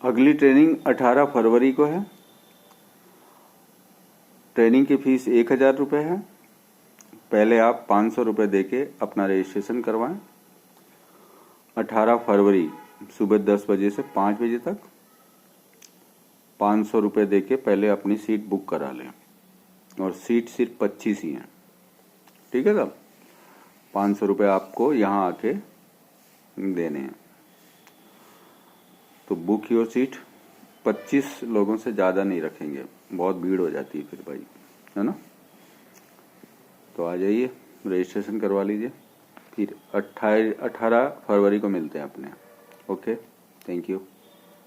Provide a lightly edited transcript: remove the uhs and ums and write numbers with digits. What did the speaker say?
अगली ट्रेनिंग 18 फरवरी को है। ट्रेनिंग की फीस 1000 रुपये है। पहले आप 500 रुपये दे के अपना रजिस्ट्रेशन करवाएं। 18 फरवरी सुबह 10 बजे से 5 बजे तक 500 रुपये दे के पहले अपनी सीट बुक करा लें, और सीट सिर्फ 25 ही हैं। ठीक है साहब, 500 रुपये आपको यहाँ आके देने हैं। तो बुक योर सीट। 25 लोगों से ज़्यादा नहीं रखेंगे, बहुत भीड़ हो जाती है फिर भाई, है ना। तो आ जाइए, रजिस्ट्रेशन करवा लीजिए। फिर 18 फरवरी को मिलते हैं अपने। Okay, thank you.